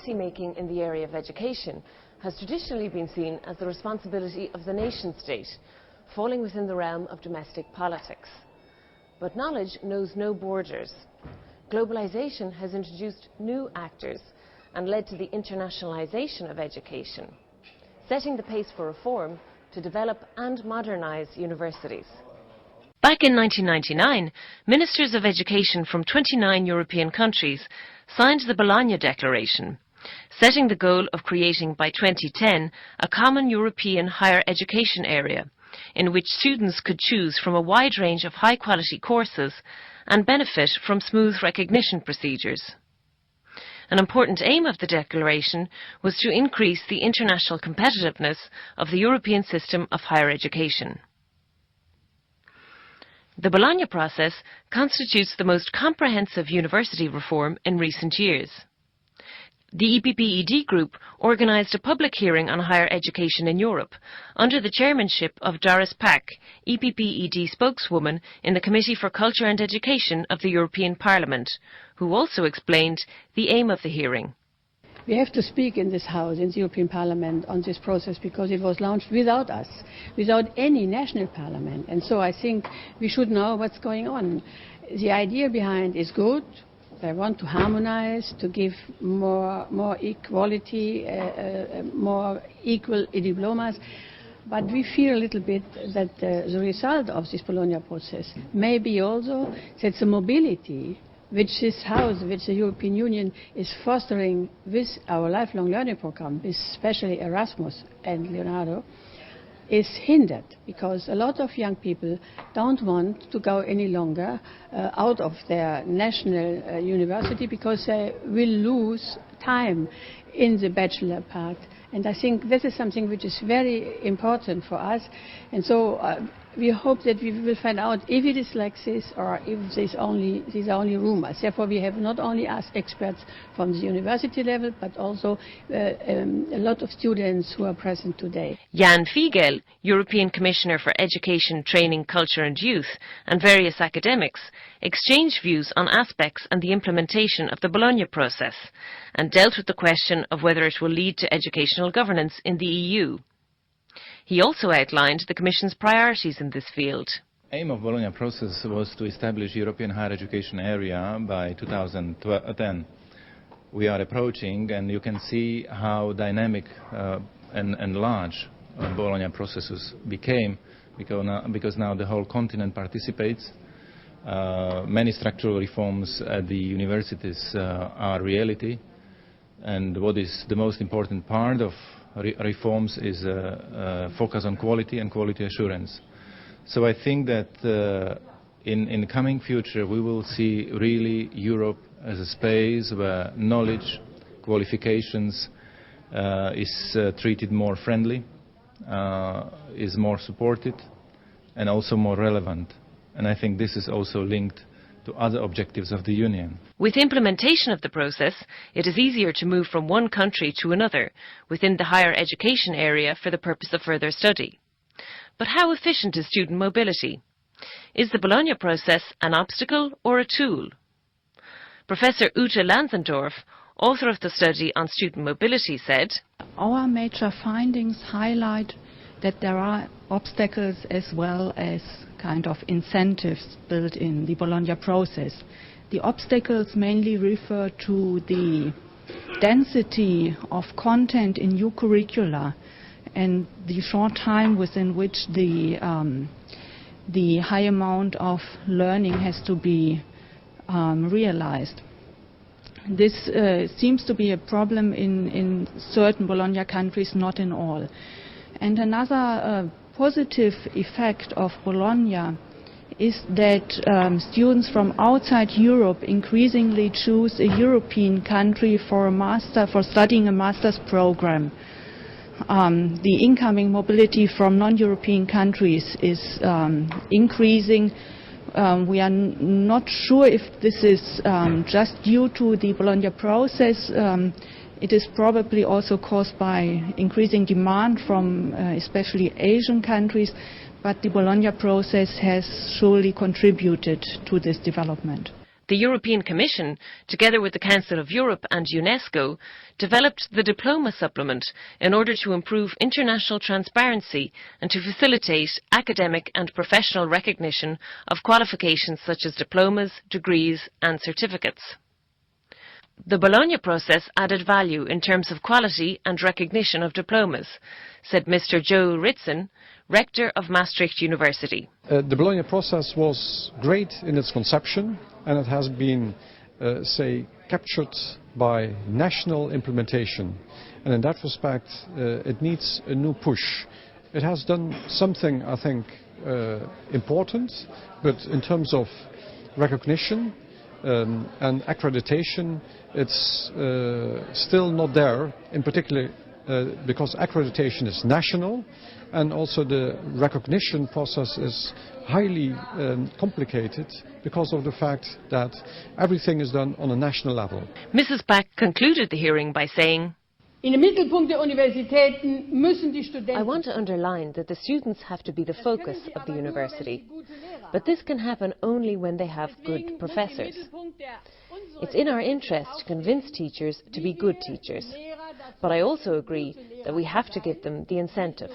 policy-making in the area of education has traditionally been seen as the responsibility of the nation-state, falling within the realm of domestic politics. But knowledge knows no borders. Globalization has introduced new actors and led to the internationalization of education, setting the pace for reform to develop and modernize universities. Back in 1999, ministers of education from 29 European countries signed the Bologna Declaration, setting the goal of creating by 2010 a common European higher education area in which students could choose from a wide range of high-quality courses and benefit from smooth recognition procedures. An important aim of the declaration was to increase the international competitiveness of the European system of higher education. The Bologna process constitutes the most comprehensive university reform in recent years. The Epp-Ed group organised a public hearing on higher education in Europe under the chairmanship of Doris Pack, Epp-Ed spokeswoman in the Committee for Culture and Education of the European Parliament, who also explained the aim of the hearing. We have to speak in this House, in the European Parliament, on this process because it was launched without us, without any national parliament. And so I think we should know what's going on. The idea behind is good. They want to harmonize, to give more equality, more equal diplomas. But we fear a little bit that the result of this Bologna process may be also that the mobility which this House, which the European Union is fostering with our lifelong learning program, especially Erasmus and Leonardo, is hindered because a lot of young people don't want to go any longer out of their national university because they will lose time in the bachelor part. And I think this is something which is very important for us. And so we hope that we will find out if it is like this or if these are only rumors. Therefore, we have not only asked experts from the university level, but also a lot of students who are present today. Jan Fiegel, European Commissioner for Education, Training, Culture and Youth, and various academics, exchanged views on aspects and the implementation of the Bologna process, and dealt with the question of whether it will lead to educational governance in the EU. He also outlined the Commission's priorities in this field. The aim of the Bologna process was to establish European higher education area by 2010. We are approaching, and you can see how dynamic and large Bologna processes became, because now the whole continent participates. Many structural reforms at the universities are reality, and what is the most important part of reforms is focus on quality and quality assurance. So I think that in the coming future we will see really Europe as a space where knowledge, qualifications is treated more friendly, is more supported and also more relevant. And I think this is also linked to other objectives of the Union. With implementation of the process, it is easier to move from one country to another within the higher education area for the purpose of further study. But how efficient is student mobility? Is the Bologna process an obstacle or a tool? Professor Ute Lanzendorf, author of the study on student mobility, said, "Our major findings highlight that there are obstacles as well as kind of incentives built in the Bologna process. The obstacles mainly refer to the density of content in new curricula and the short time within which the high amount of learning has to be realized. This seems to be a problem in certain Bologna countries, not in all. And another positive effect of Bologna is that students from outside Europe increasingly choose a European country for studying a master's program. The incoming mobility from non-European countries is increasing. We are not sure if this is just due to the Bologna process. It is probably also caused by increasing demand from especially Asian countries, but the Bologna process has surely contributed to this development. The European Commission, together with the Council of Europe and UNESCO, developed the Diploma Supplement in order to improve international transparency and to facilitate academic and professional recognition of qualifications such as diplomas, degrees and certificates. The Bologna process added value in terms of quality and recognition of diplomas, said Mr. Joe Ritson, Rector of Maastricht University. The Bologna process was great in its conception, and it has been, captured by national implementation. And in that respect, it needs a new push. It has done something, I think, important, but in terms of recognition and accreditation, it's still not there, in particular because accreditation is national, and also the recognition process is highly complicated because of the fact that everything is done on a national level. Mrs. Back concluded the hearing by saying, In den Mittelpunkt der Universitäten müssen die Studenten. I want to underline that the students have to be the focus of the university. But this can happen only when they have good professors. It's in our interest to convince teachers to be good teachers. But I also agree that we have to give them the incentive.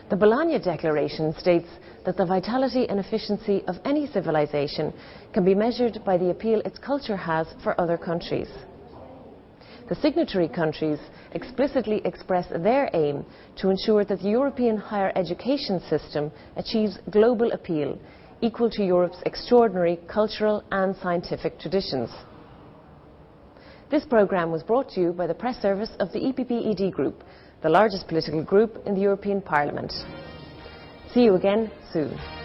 The Bologna Declaration states that the vitality and efficiency of any civilization can be measured by the appeal its culture has for other countries. The signatory countries explicitly express their aim to ensure that the European higher education system achieves global appeal, equal to Europe's extraordinary cultural and scientific traditions. This programme was brought to you by the press service of the Epp-Ed Group, the largest political group in the European Parliament. See you again soon.